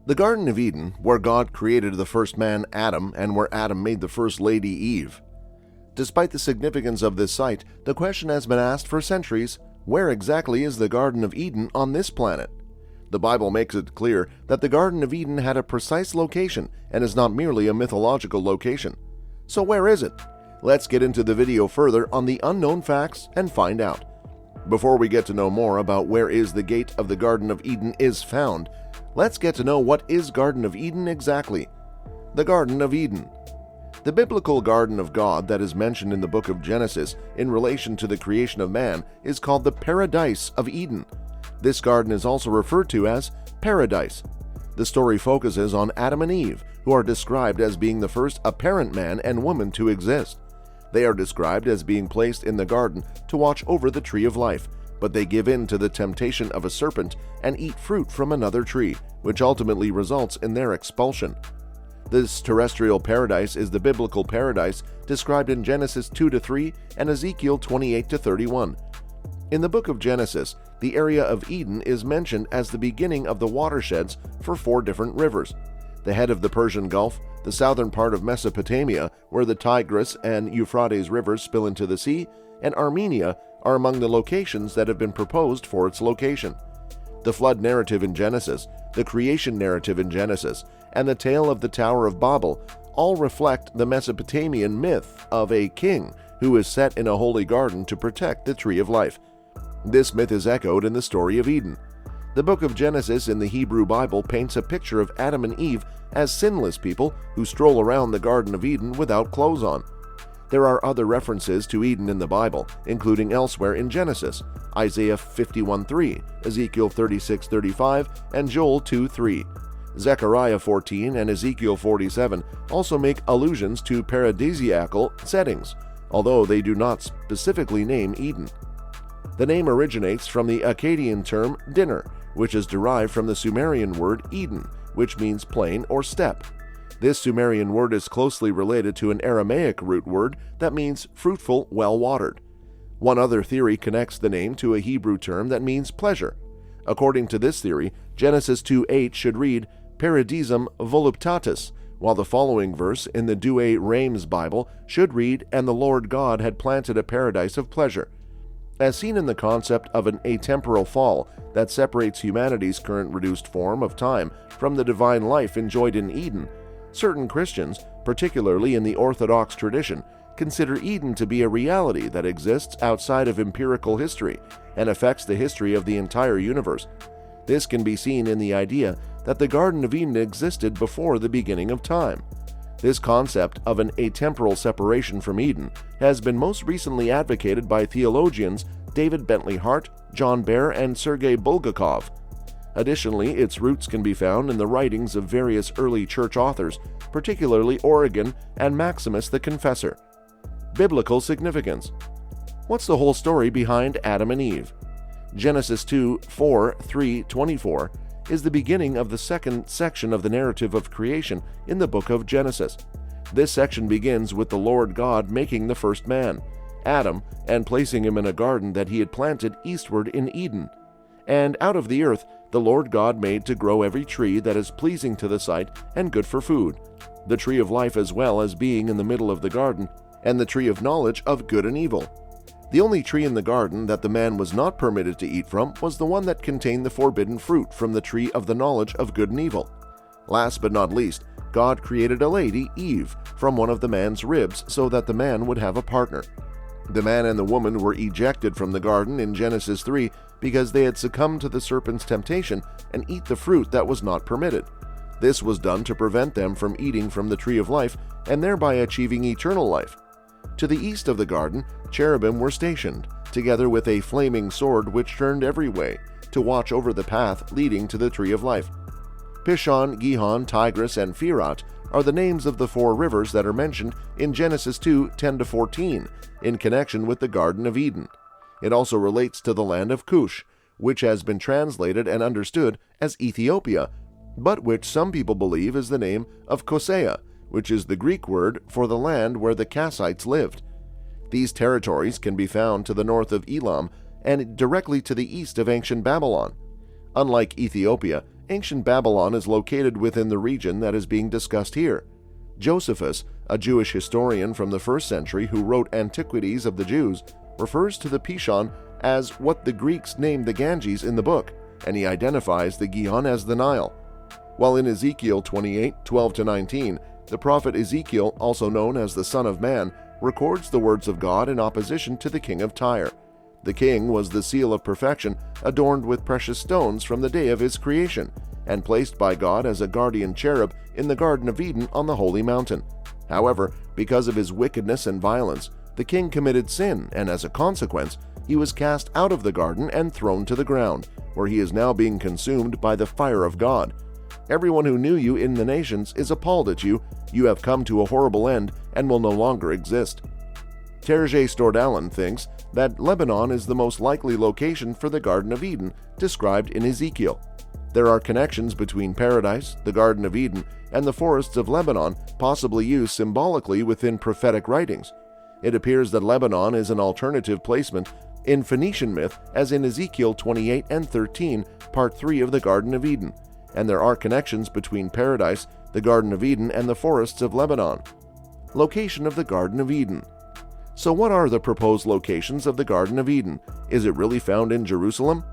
The Garden of Eden, where God created the first man, Adam, and where Adam made the first lady, Eve. Despite the significance of this site, the question has been asked for centuries, where exactly is the Garden of Eden on this planet? The Bible makes it clear that the Garden of Eden had a precise location and is not merely a mythological location. So where is it? Let's get into the video further on the unknown facts and find out. Before we get to know more about where is the gate of the Garden of Eden is found, let's get to know what is Garden of Eden exactly. The Garden of Eden. The biblical Garden of God that is mentioned in the book of Genesis in relation to the creation of man is called the Paradise of Eden. This garden is also referred to as Paradise. The story focuses on Adam and Eve, who are described as being the first apparent man and woman to exist. They are described as being placed in the garden to watch over the tree of life, but they give in to the temptation of a serpent and eat fruit from another tree, which ultimately results in their expulsion. This terrestrial paradise is the biblical paradise described in Genesis 2-3 and Ezekiel 28-31. In the book of Genesis, the area of Eden is mentioned as the beginning of the watersheds for 4 different rivers. The head of the Persian Gulf, the southern part of Mesopotamia, where the Tigris and Euphrates rivers spill into the sea, and Armenia are among the locations that have been proposed for its location. The flood narrative in Genesis, the creation narrative in Genesis, and the tale of the Tower of Babel all reflect the Mesopotamian myth of a king who is set in a holy garden to protect the tree of life. This myth is echoed in the story of Eden. The book of Genesis in the Hebrew Bible paints a picture of Adam and Eve as sinless people who stroll around the Garden of Eden without clothes on. There are other references to Eden in the Bible, including elsewhere in Genesis, Isaiah 51:3, Ezekiel 36:35, and Joel 2:3. Zechariah 14 and Ezekiel 47 also make allusions to paradisiacal settings, although they do not specifically name Eden. The name originates from the Akkadian term dinner, which is derived from the Sumerian word Eden, which means plain or steppe. This Sumerian word is closely related to an Aramaic root word that means fruitful, well-watered. One other theory connects the name to a Hebrew term that means pleasure. According to this theory, Genesis 2:8 should read Paradisum voluptatis, while the following verse in the Douay Rheims Bible should read, and the Lord God had planted a paradise of pleasure. As seen in the concept of an atemporal fall that separates humanity's current reduced form of time from the divine life enjoyed in Eden, certain Christians, particularly in the Orthodox tradition, consider Eden to be a reality that exists outside of empirical history and affects the history of the entire universe. This can be seen in the idea that the Garden of Eden existed before the beginning of time. This concept of an atemporal separation from Eden has been most recently advocated by theologians David Bentley Hart, John Baer, and Sergei Bulgakov. Additionally, its roots can be found in the writings of various early church authors, particularly Origen and Maximus the Confessor. Biblical significance. What's the whole story behind Adam and Eve? Genesis 2:4-3-24 is the beginning of the second section of the narrative of creation in the book of Genesis. This section begins with the Lord God making the first man, Adam, and placing him in a garden that he had planted eastward in Eden. And out of the earth the Lord God made to grow every tree that is pleasing to the sight and good for food, the tree of life as well as being in the middle of the garden, and the tree of knowledge of good and evil. The only tree in the garden that the man was not permitted to eat from was the one that contained the forbidden fruit from the tree of the knowledge of good and evil. Last but not least, God created a lady, Eve, from one of the man's ribs so that the man would have a partner. The man and the woman were ejected from the garden in Genesis 3 because they had succumbed to the serpent's temptation and eat the fruit that was not permitted. This was done to prevent them from eating from the tree of life and thereby achieving eternal life. To the east of the garden, cherubim were stationed, together with a flaming sword which turned every way, to watch over the path leading to the tree of life. Pishon, Gihon, Tigris, and Pherat are the names of the 4 rivers that are mentioned in Genesis 2:10-14 in connection with the Garden of Eden. It also relates to the land of Cush, which has been translated and understood as Ethiopia, but which some people believe is the name of Kosea, which is the Greek word for the land where the Kassites lived. These territories can be found to the north of Elam and directly to the east of ancient Babylon. Unlike Ethiopia, Ancient Babylon is located within the region that is being discussed here. Josephus, a Jewish historian from the 1st century who wrote Antiquities of the Jews, refers to the Pishon as what the Greeks named the Ganges in the book, and he identifies the Gihon as the Nile. While in Ezekiel 28:12-19, the prophet Ezekiel, also known as the Son of Man, records the words of God in opposition to the king of Tyre. The king was the seal of perfection, adorned with precious stones from the day of his creation, and placed by God as a guardian cherub in the Garden of Eden on the holy mountain. However, because of his wickedness and violence, the king committed sin, and as a consequence, he was cast out of the garden and thrown to the ground, where he is now being consumed by the fire of God. Everyone who knew you in the nations is appalled at you. You have come to a horrible end and will no longer exist. Terje Stordalen thinks that Lebanon is the most likely location for the Garden of Eden described in Ezekiel. There are connections between paradise, the Garden of Eden, and the forests of Lebanon, possibly used symbolically within prophetic writings. It appears that Lebanon is an alternative placement in Phoenician myth, as in Ezekiel 28 and 13, part 3 of the Garden of Eden, and there are connections between paradise, the Garden of Eden, and the forests of Lebanon. Location of the Garden of Eden. So what are the proposed locations of the Garden of Eden? Is it really found in Jerusalem?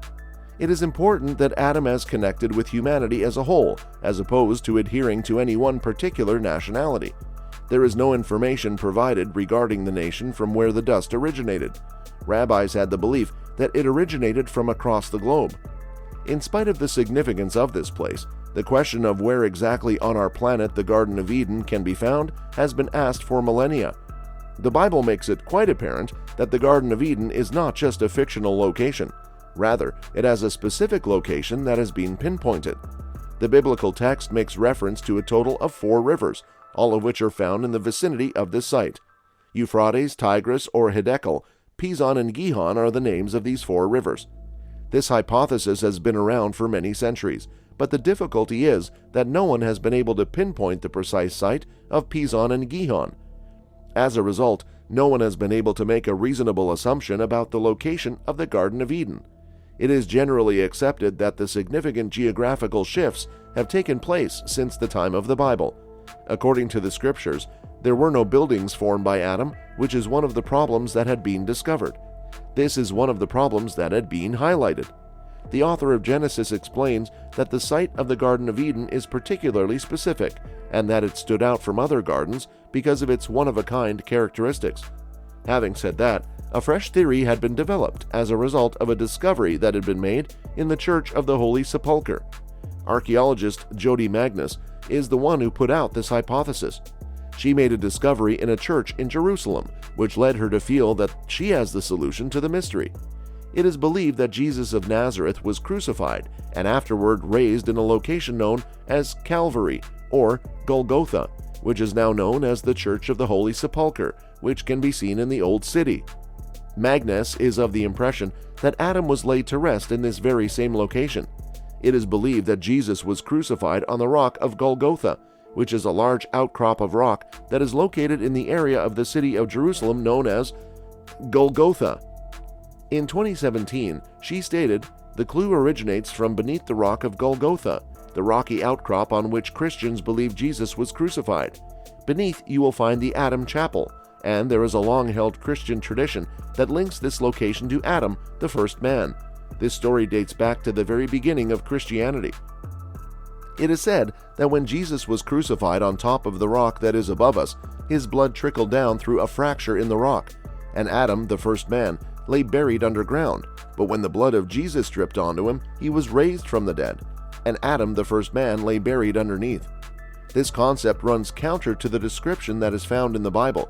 It is important that Adam has connected with humanity as a whole, as opposed to adhering to any one particular nationality. There is no information provided regarding the nation from where the dust originated. Rabbis had the belief that it originated from across the globe. In spite of the significance of this place, the question of where exactly on our planet the Garden of Eden can be found has been asked for millennia. The Bible makes it quite apparent that the Garden of Eden is not just a fictional location. Rather, it has a specific location that has been pinpointed. The biblical text makes reference to a total of 4 rivers, all of which are found in the vicinity of this site. Euphrates, Tigris, or Hiddekel, Pison, and Gihon are the names of these 4 rivers. This hypothesis has been around for many centuries, but the difficulty is that no one has been able to pinpoint the precise site of Pison and Gihon. As a result, no one has been able to make a reasonable assumption about the location of the Garden of Eden. It is generally accepted that the significant geographical shifts have taken place since the time of the Bible. According to the scriptures, there were no buildings formed by Adam, which is one of the problems that had been discovered. This is one of the problems that had been highlighted. The author of Genesis explains that the site of the Garden of Eden is particularly specific, and that it stood out from other gardens because of its one-of-a-kind characteristics. Having said that, a fresh theory had been developed as a result of a discovery that had been made in the Church of the Holy Sepulchre. Archaeologist Jody Magnus is the one who put out this hypothesis. She made a discovery in a church in Jerusalem, which led her to feel that she has the solution to the mystery. It is believed that Jesus of Nazareth was crucified and afterward raised in a location known as Calvary or Golgotha, which is now known as the Church of the Holy Sepulchre, which can be seen in the Old City. Magnus is of the impression that Adam was laid to rest in this very same location. It is believed that Jesus was crucified on the rock of Golgotha, which is a large outcrop of rock that is located in the area of the city of Jerusalem known as Golgotha. In 2017, she stated, "The clue originates from beneath the rock of Golgotha, the rocky outcrop on which Christians believe Jesus was crucified. Beneath you will find the Adam Chapel, and there is a long-held Christian tradition that links this location to Adam, the first man. This story dates back to the very beginning of Christianity. It is said that when Jesus was crucified on top of the rock that is above us, his blood trickled down through a fracture in the rock, and Adam, the first man, lay buried underground. But when the blood of Jesus dripped onto him, he was raised from the dead, and Adam, the first man, lay buried underneath. This concept runs counter to the description that is found in the Bible.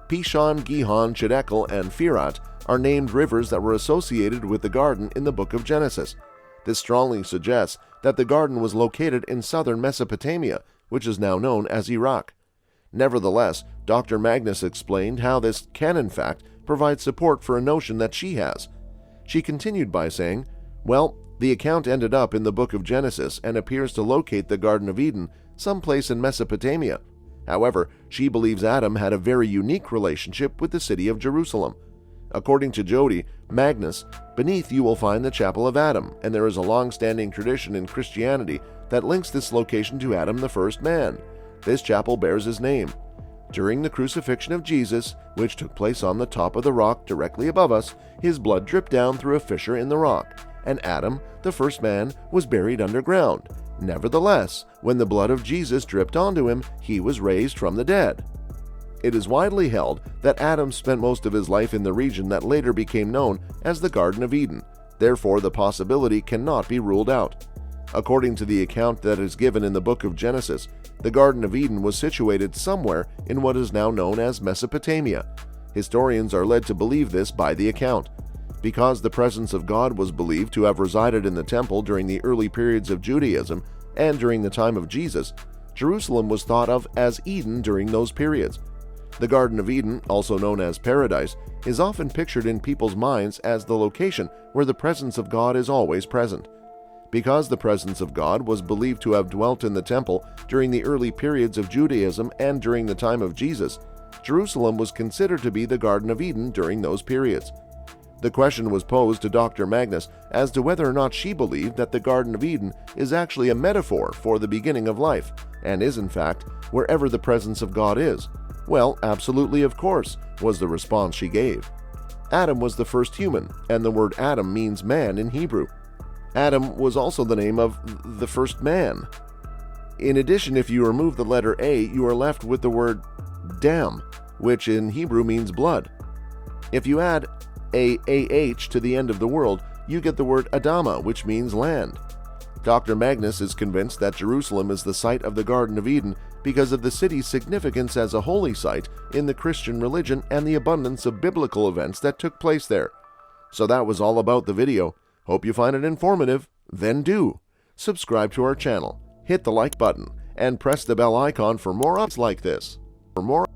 Pishon, Gihon, Hiddekel, and Phirat are named rivers that were associated with the garden in the book of Genesis. This strongly suggests that the garden was located in southern Mesopotamia, which is now known as Iraq. Nevertheless, Dr. Magnus explained how this can in fact provide support for a notion that she has. She continued by saying, "Well, the account ended up in the book of Genesis and appears to locate the Garden of Eden someplace in Mesopotamia. However, she believes Adam had a very unique relationship with the city of Jerusalem. According to Jody Magnus, beneath you will find the Chapel of Adam, and there is a long-standing tradition in Christianity that links this location to Adam, the first man. This chapel bears his name. During the crucifixion of Jesus, which took place on the top of the rock directly above us, his blood dripped down through a fissure in the rock, and Adam, the first man, was buried underground. Nevertheless, when the blood of Jesus dripped onto him, he was raised from the dead. It is widely held that Adam spent most of his life in the region that later became known as the Garden of Eden. Therefore, the possibility cannot be ruled out. According to the account that is given in the book of Genesis, the Garden of Eden was situated somewhere in what is now known as Mesopotamia. Historians are led to believe this by the account. Because the presence of God was believed to have resided in the temple during the early periods of Judaism and during the time of Jesus, Jerusalem was thought of as Eden during those periods. The Garden of Eden, also known as Paradise, is often pictured in people's minds as the location where the presence of God is always present. Because the presence of God was believed to have dwelt in the temple during the early periods of Judaism and during the time of Jesus, Jerusalem was considered to be the Garden of Eden during those periods. The question was posed to Dr. Magnus as to whether or not she believed that the Garden of Eden is actually a metaphor for the beginning of life, and is in fact wherever the presence of God is. Well, absolutely, of course, was the response she gave. Adam was the first human, and the word Adam means man in Hebrew. Adam was also the name of the first man. In addition, if you remove the letter A, you are left with the word dam, which in Hebrew means blood. If you add A-A-H to the end of the world, you get the word Adama, which means land. Dr. Magnus is convinced that Jerusalem is the site of the Garden of Eden because of the city's significance as a holy site in the Christian religion and the abundance of biblical events that took place there. So that was all about the video. Hope you find it informative. Then do subscribe to our channel, hit the like button, and press the bell icon for more updates like this. For more